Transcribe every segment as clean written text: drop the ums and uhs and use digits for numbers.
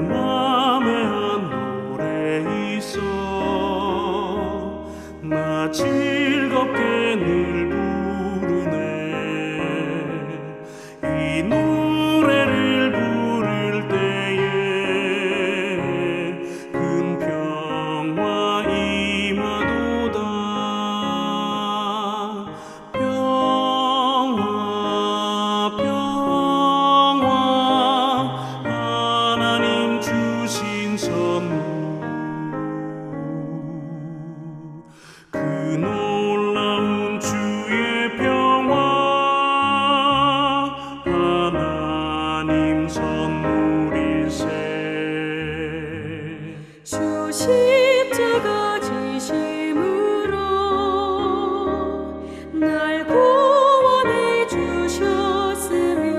맘에 한 노래 있어. 나 즐겁게 늘 부르네. 이 노래를 부를 때에 큰 평화 임하도다. 평화 평화 하나님 주신 선물. 그 놀라운 주의 평화 하나님 선물일세. 주 십자가 지심으로 날 구원해 주셨으며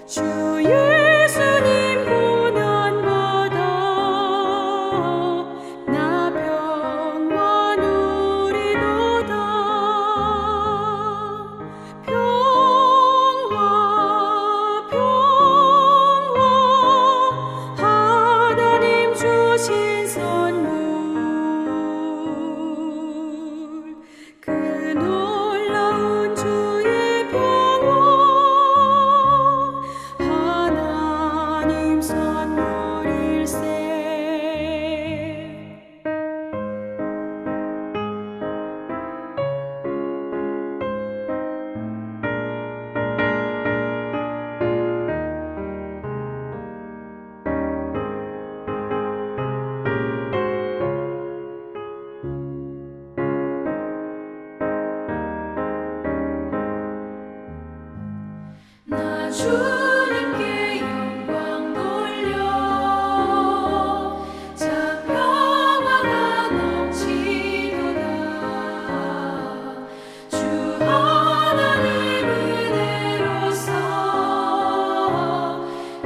주 예수님 고난받아 나 평화 누리도다. 평화 평화 하나님 주신 선물. 그 놀라운 주의 평화 하나님 선물일세. 나 주님께 영광 돌려 자 평화가 넘치도다. 주 하나님 은혜로서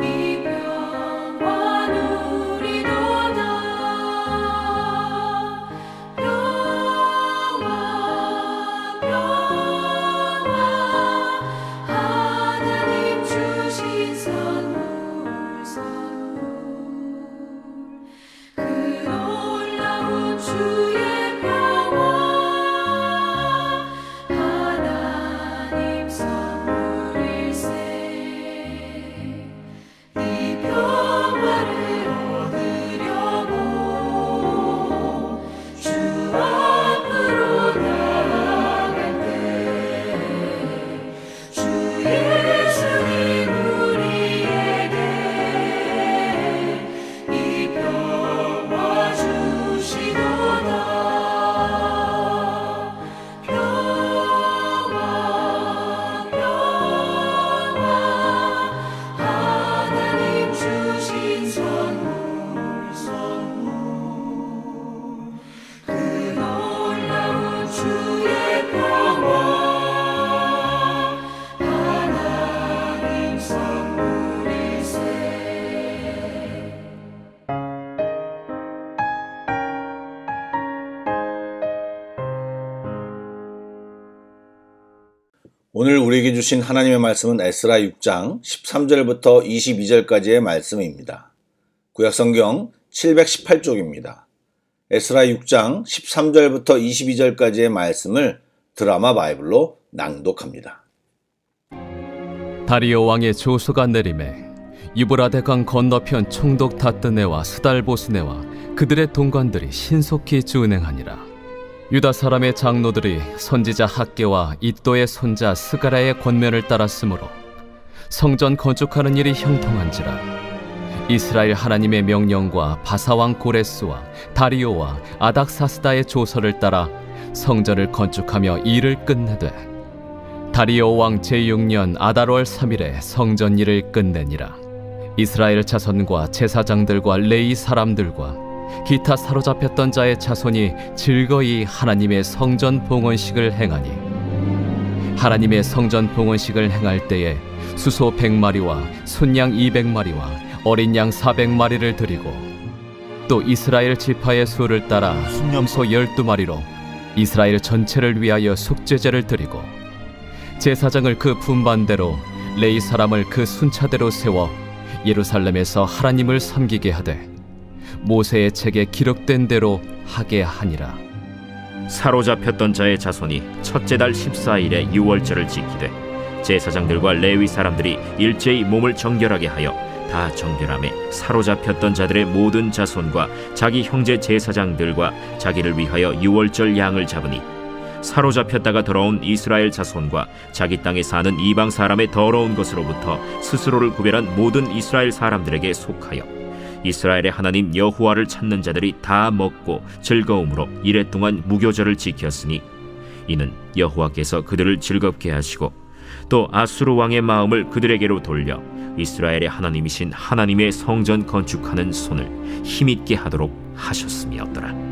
이 평화 누리도다. 평화 평화 하나님 주신 선물. 그 놀라운 주의 평화 하나님 선물일세. 이 평화를 얻으려고 주 앞으로 나아갈 때 주 예수님 우리에게 이 평화 주시도다. 평화 평화 하나님 주신 선물. 그 놀라운 주의 평화 하나님 선물일세. 오늘 우리에게 주신 하나님의 말씀은 에스라 6장 13절부터 22절까지의 말씀입니다. 구약성경 718쪽입니다. 에스라 6장 13절부터 22절까지의 말씀을 드라마 바이블로 낭독합니다. 다리오 왕의 조서가 내림에 유브라데 강 건너편 총독 다뜨네와 스달보스네와 그들의 동관들이 신속히 주은행하니라. 유다 사람의 장로들이 선지자 학개와 id도의 손자 스가랴의 권면을 따랐으므로 성전 건축하는 일이 형통한지라. 이스라엘 하나님의 명령과 바사왕 고레스와 다리오와 아닥사스다의 조서를 따라 성전을 건축하며 일을 끝내되 다리오 왕 제6년 아달월 3일에 성전 일을 끝내니라. 이스라엘 자손과 제사장들과 레위 사람들과 기타 사로잡혔던 자의 자손이 즐거이 하나님의 성전 봉헌식을 행하니 하나님의 성전 봉헌식을 행할 때에 수소 100마리와 순양 200마리와 어린 양 400마리를 드리고 또 이스라엘 지파의 수를 따라 순염소 12마리로 이스라엘 전체를 위하여 속죄제를 드리고 제사장을 그 분반대로 레위 사람을 그 순차대로 세워 예루살렘에서 하나님을 섬기게 하되 모세의 책에 기록된 대로 하게 하니라. 사로잡혔던 자의 자손이 첫째 달 14일에 유월절을 지키되 제사장들과 레위 사람들이 일제히 몸을 정결하게 하여 다 정결함에 사로잡혔던 자들의 모든 자손과 자기 형제 제사장들과 자기를 위하여 유월절 양을 잡으니 사로잡혔다가 돌아온 이스라엘 자손과 자기 땅에 사는 이방 사람의 더러운 것으로부터 스스로를 구별한 모든 이스라엘 사람들에게 속하여 이스라엘의 하나님 여호와를 찾는 자들이 다 먹고 즐거움으로 이레 동안 무교절을 지켰으니 이는 여호와께서 그들을 즐겁게 하시고 또 아수르 왕의 마음을 그들에게로 돌려 이스라엘의 하나님이신 하나님의 성전 건축하는 손을 힘있게 하도록 하셨음이었더라.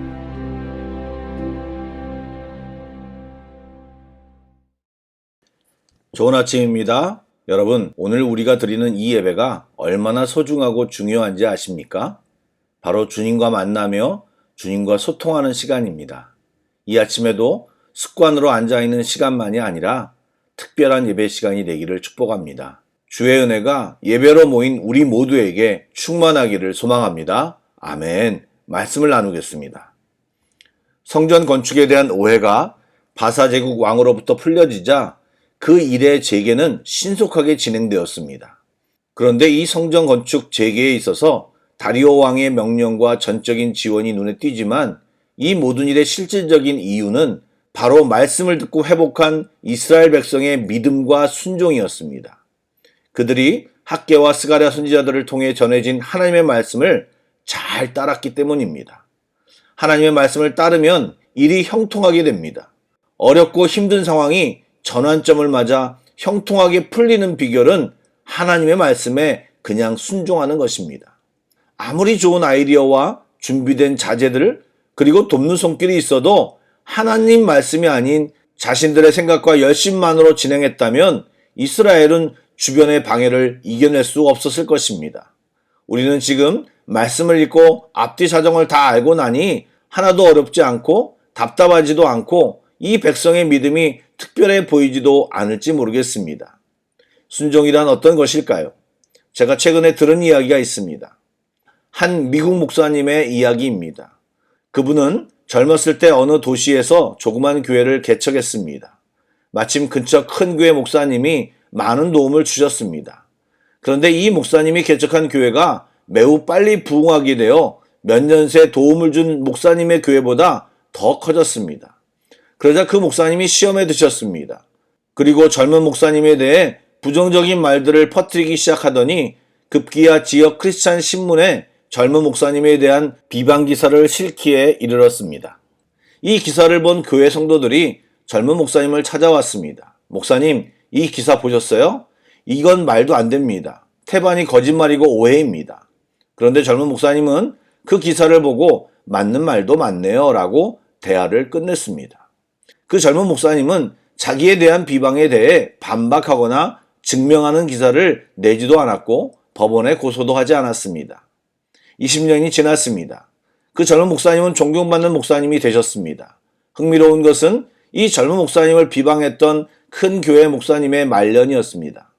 좋은 아침입니다. 여러분, 오늘 우리가 드리는 이 예배가 얼마나 소중하고 중요한지 아십니까? 바로 주님과 만나며 주님과 소통하는 시간입니다. 이 아침에도 습관으로 앉아있는 시간만이 아니라 특별한 예배 시간이 되기를 축복합니다. 주의 은혜가 예배로 모인 우리 모두에게 충만하기를 소망합니다. 아멘. 말씀을 나누겠습니다. 성전 건축에 대한 오해가 바사제국 왕으로부터 풀려지자 그 일의 재개는 신속하게 진행되었습니다. 그런데 이 성전 건축 재개에 있어서 다리오 왕의 명령과 전적인 지원이 눈에 띄지만 이 모든 일의 실질적인 이유는 바로 말씀을 듣고 회복한 이스라엘 백성의 믿음과 순종이었습니다. 그들이 학개와 스가랴 선지자들을 통해 전해진 하나님의 말씀을 잘 따랐기 때문입니다. 하나님의 말씀을 따르면 일이 형통하게 됩니다. 어렵고 힘든 상황이 전환점을 맞아 형통하게 풀리는 비결은 하나님의 말씀에 그냥 순종하는 것입니다. 아무리 좋은 아이디어와 준비된 자재들 그리고 돕는 손길이 있어도 하나님 말씀이 아닌 자신들의 생각과 열심만으로 진행했다면 이스라엘은 주변의 방해를 이겨낼 수 없었을 것입니다. 우리는 지금 말씀을 읽고 앞뒤 사정을 다 알고 나니 하나도 어렵지 않고 답답하지도 않고 이 백성의 믿음이 특별해 보이지도 않을지 모르겠습니다. 순종이란 어떤 것일까요? 제가 최근에 들은 이야기가 있습니다. 한 미국 목사님의 이야기입니다. 그분은 젊었을 때 어느 도시에서 조그만 교회를 개척했습니다. 마침 근처 큰 교회 목사님이 많은 도움을 주셨습니다. 그런데 이 목사님이 개척한 교회가 매우 빨리 부흥하게 되어 몇 년 새 도움을 준 목사님의 교회보다 더 커졌습니다. 그러자 그 목사님이 시험에 드셨습니다. 그리고 젊은 목사님에 대해 부정적인 말들을 퍼뜨리기 시작하더니 급기야 지역 크리스찬 신문에 젊은 목사님에 대한 비방 기사를 실기에 이르렀습니다. 이 기사를 본 교회 성도들이 젊은 목사님을 찾아왔습니다. 목사님, 이 기사 보셨어요? 이건 말도 안 됩니다. 태반이 거짓말이고 오해입니다. 그런데 젊은 목사님은 그 기사를 보고 맞는 말도 맞네요 라고 대화를 끝냈습니다. 그 젊은 목사님은 자기에 대한 비방에 대해 반박하거나 증명하는 기사를 내지도 않았고 법원에 고소도 하지 않았습니다. 20년이 지났습니다. 그 젊은 목사님은 존경받는 목사님이 되셨습니다. 흥미로운 것은 이 젊은 목사님을 비방했던 큰 교회 목사님의 말년이었습니다.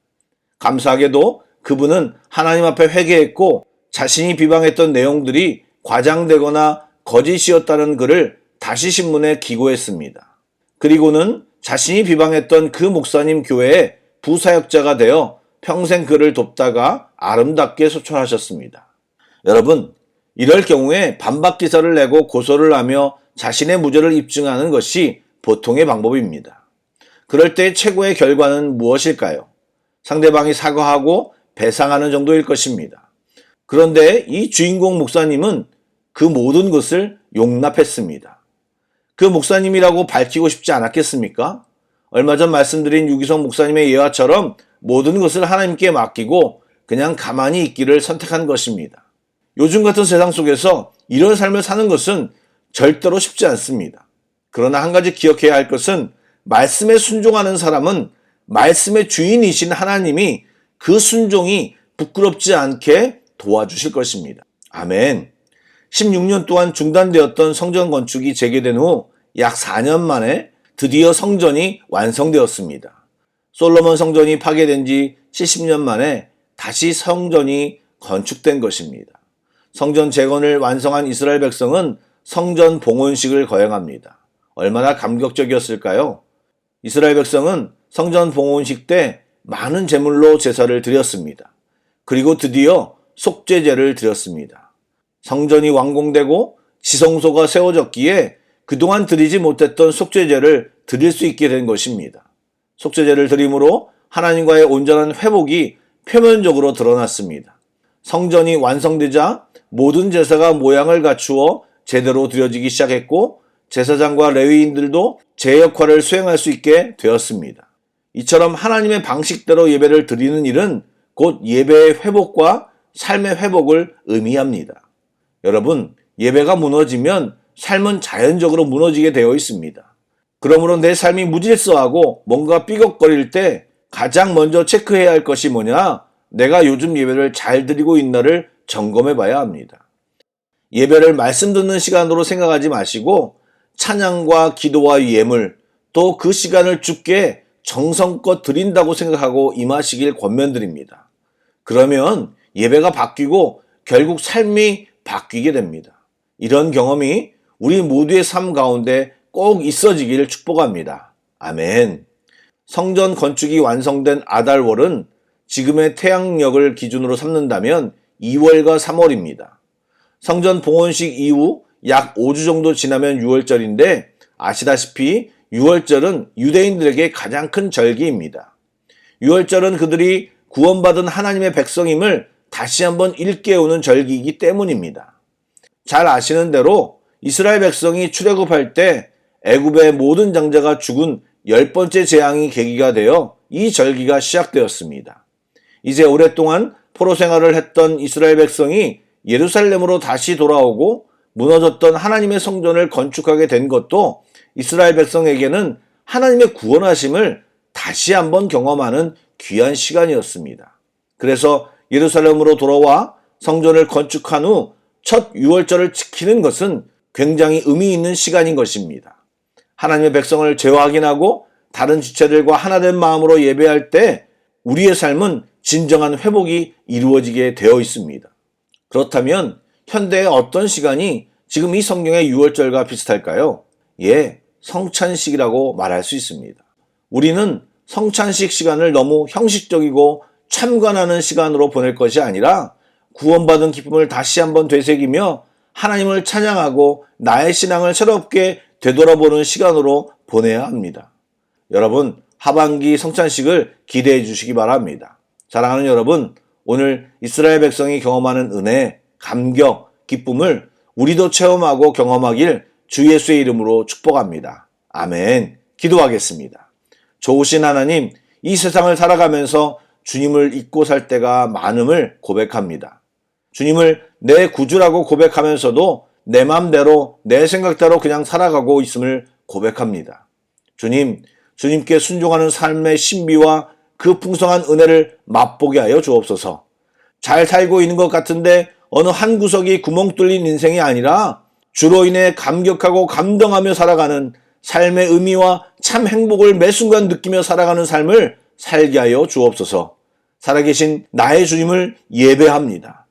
감사하게도 그분은 하나님 앞에 회개했고 자신이 비방했던 내용들이 과장되거나 거짓이었다는 글을 다시 신문에 기고했습니다. 그리고는 자신이 비방했던 그 목사님 교회의 부사역자가 되어 평생 그를 돕다가 아름답게 소천하셨습니다. 여러분, 이럴 경우에 반박 기사를 내고 고소를 하며 자신의 무죄를 입증하는 것이 보통의 방법입니다. 그럴 때 최고의 결과는 무엇일까요? 상대방이 사과하고 배상하는 정도일 것입니다. 그런데 이 주인공 목사님은 그 모든 것을 용납했습니다. 그 목사님이라고 밝히고 싶지 않았겠습니까? 얼마 전 말씀드린 유기성 목사님의 예화처럼 모든 것을 하나님께 맡기고 그냥 가만히 있기를 선택한 것입니다. 요즘 같은 세상 속에서 이런 삶을 사는 것은 절대로 쉽지 않습니다. 그러나 한 가지 기억해야 할 것은 말씀에 순종하는 사람은 말씀의 주인이신 하나님이 그 순종이 부끄럽지 않게 도와주실 것입니다. 아멘. 16년 동안 중단되었던 성전 건축이 재개된 후 약 4년 만에 드디어 성전이 완성되었습니다. 솔로몬 성전이 파괴된 지 70년 만에 다시 성전이 건축된 것입니다. 성전 재건을 완성한 이스라엘 백성은 성전 봉헌식을 거행합니다. 얼마나 감격적이었을까요? 이스라엘 백성은 성전 봉헌식 때 많은 제물로 제사를 드렸습니다. 그리고 드디어 속죄제를 드렸습니다. 성전이 완공되고 지성소가 세워졌기에 그동안 드리지 못했던 속죄제를 드릴 수 있게 된 것입니다. 속죄제를 드림으로 하나님과의 온전한 회복이 표면적으로 드러났습니다. 성전이 완성되자 모든 제사가 모양을 갖추어 제대로 드려지기 시작했고 제사장과 레위인들도 제 역할을 수행할 수 있게 되었습니다. 이처럼 하나님의 방식대로 예배를 드리는 일은 곧 예배의 회복과 삶의 회복을 의미합니다. 여러분, 예배가 무너지면 삶은 자연적으로 무너지게 되어 있습니다. 그러므로 내 삶이 무질서하고 뭔가 삐걱거릴 때 가장 먼저 체크해야 할 것이 뭐냐? 내가 요즘 예배를 잘 드리고 있나를 점검해 봐야 합니다. 예배를 말씀 듣는 시간으로 생각하지 마시고 찬양과 기도와 예물, 또 그 시간을 주께 정성껏 드린다고 생각하고 임하시길 권면드립니다. 그러면 예배가 바뀌고 결국 삶이 바뀌게 됩니다. 이런 경험이 우리 모두의 삶 가운데 꼭 있어지기를 축복합니다. 아멘. 성전 건축이 완성된 아달월은 지금의 태양력을 기준으로 삼는다면 2월과 3월입니다. 성전 봉헌식 이후 약 5주 정도 지나면 6월절인데 아시다시피 6월절은 유대인들에게 가장 큰 절기입니다. 6월절은 그들이 구원받은 하나님의 백성임을 다시 한번 일깨우는 절기이기 때문입니다. 잘 아시는 대로 이스라엘 백성이 출애굽할 때 애굽의 모든 장자가 죽은 10번째 재앙이 계기가 되어 이 절기가 시작되었습니다. 이제 오랫동안 포로 생활을 했던 이스라엘 백성이 예루살렘으로 다시 돌아오고 무너졌던 하나님의 성전을 건축하게 된 것도 이스라엘 백성에게는 하나님의 구원하심을 다시 한번 경험하는 귀한 시간이었습니다. 그래서 예루살렘으로 돌아와 성전을 건축한 후 첫 6월절을 지키는 것은 굉장히 의미 있는 시간인 것입니다. 하나님의 백성을 재확인하고 다른 지체들과 하나된 마음으로 예배할 때 우리의 삶은 진정한 회복이 이루어지게 되어 있습니다. 그렇다면 현대의 어떤 시간이 지금 이 성경의 6월절과 비슷할까요? 예, 성찬식이라고 말할 수 있습니다. 우리는 성찬식 시간을 너무 형식적이고 참관하는 시간으로 보낼 것이 아니라 구원받은 기쁨을 다시 한번 되새기며 하나님을 찬양하고 나의 신앙을 새롭게 되돌아보는 시간으로 보내야 합니다. 여러분, 하반기 성찬식을 기대해 주시기 바랍니다. 사랑하는 여러분, 오늘 이스라엘 백성이 경험하는 은혜, 감격, 기쁨을 우리도 체험하고 경험하길 주 예수의 이름으로 축복합니다. 아멘. 기도하겠습니다. 좋으신 하나님, 이 세상을 살아가면서 주님을 잊고 살 때가 많음을 고백합니다. 주님을 내 구주라고 고백하면서도 내 맘대로 내 생각대로 그냥 살아가고 있음을 고백합니다. 주님, 주님께 순종하는 삶의 신비와 그 풍성한 은혜를 맛보게 하여 주옵소서. 잘 살고 있는 것 같은데 어느 한 구석이 구멍 뚫린 인생이 아니라 주로 인해 감격하고 감동하며 살아가는 삶의 의미와 참 행복을 매 순간 느끼며 살아가는 삶을 살게 하여 주옵소서. 살아계신 나의 주님을 예배합니다.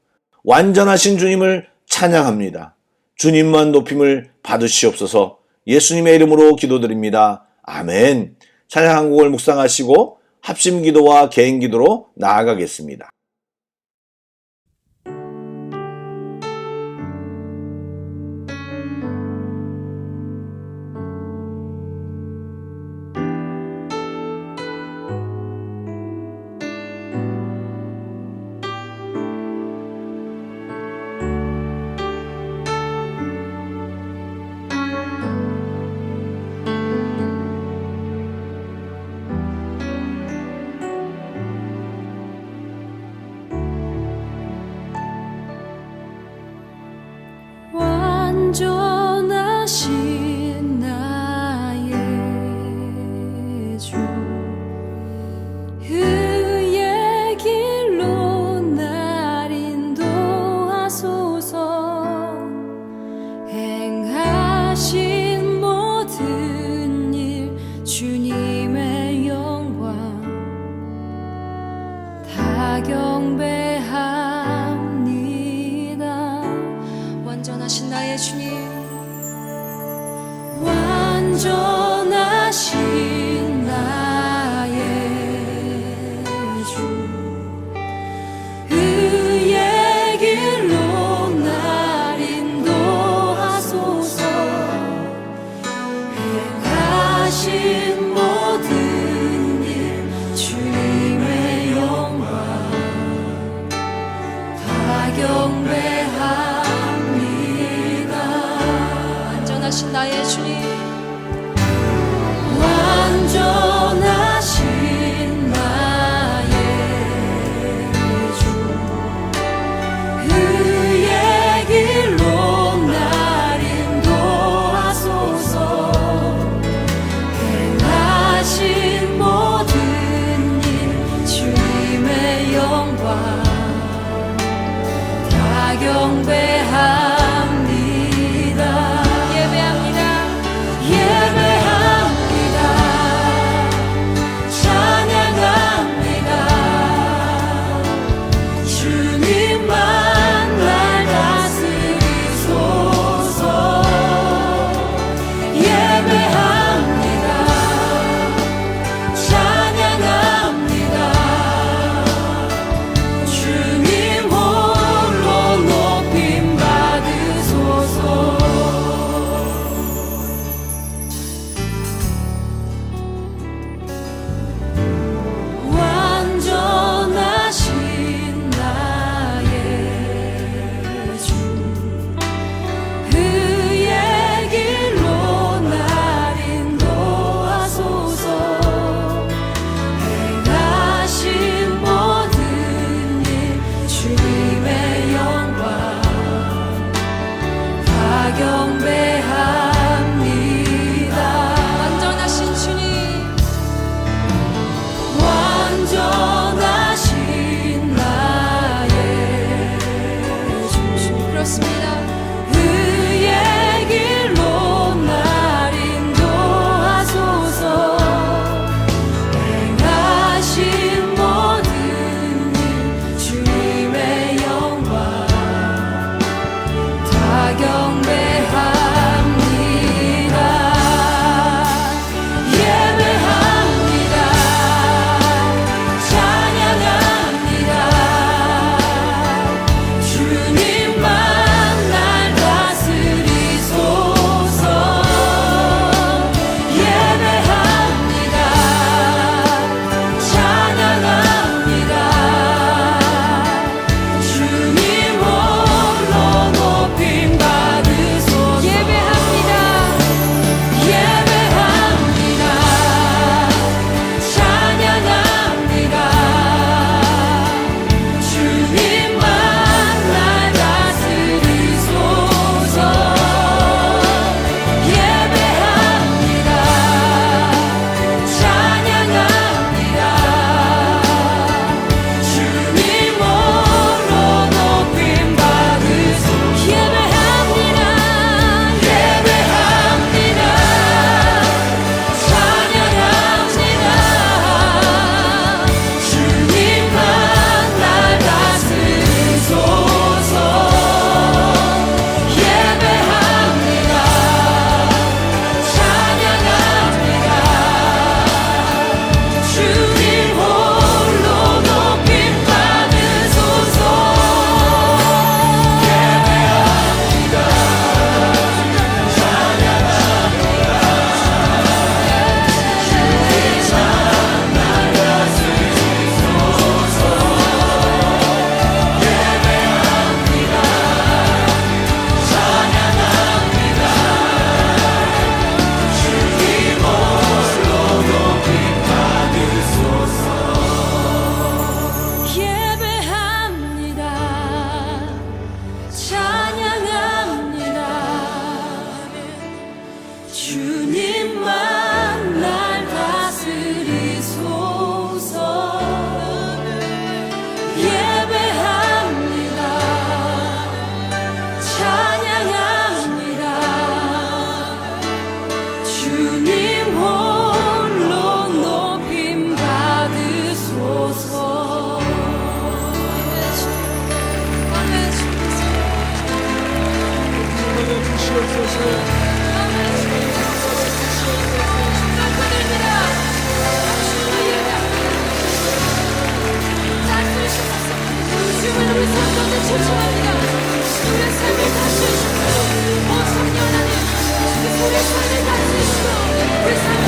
완전하신 주님을 찬양합니다. 주님만 높임을 받으시옵소서. 예수님의 이름으로 기도드립니다. 아멘. 찬양 한 곡을 묵상하시고 합심 기도와 개인 기도로 나아가겠습니다. 행하신 모든 일 주님의 영광 다 경배합니다. 완전하신 나의 주님, 완전하신 나의 주 그의 길로 날 인도하소서. 행하신 모든 일 주님의 영광 다 경배합니다. 예배합니다. 예배합니다. 찬양합니다. 주님만 날 다스리소서. 예배합니다. 찬양합니다. 주님 홀로 높임 받으소서. 완전하신 나의 주 그의 길로 날 인도하소서. 행하신 모든 일 주님의 영광 다 경배합니다. 완전하신 주님, 완전하신 나의 주 그렇습니다. 그의 길로 날 인도하소서. 행하신 모든 일 주님의 영광 다 경배합니다. 예배합니다. 찬양합니다. 주님만 날 다스리소서. 예배합니다. 찬양합니다. 주님 홀로 높임 받으소서. 예배합니다. 예배합니다. 찬양합니다. 주님만 날 다스리소서. 예배합니다. 찬양합니다. 주님 홀로 높임 받으소서. 예배합니다. 예배합니다. 찬양합니다. 주님만 날 다스리소서. 예배합니다. 찬양합니다. 주님 홀로 높임 받으소서. 예배합니다. 예배합니다. 찬양합니다. 주님만 날 다스리소서. 예배합니다. 찬양합니다. 주님 홀로 높임 받으소서. 우리 삶을 다스리시고 우리 삶을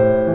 주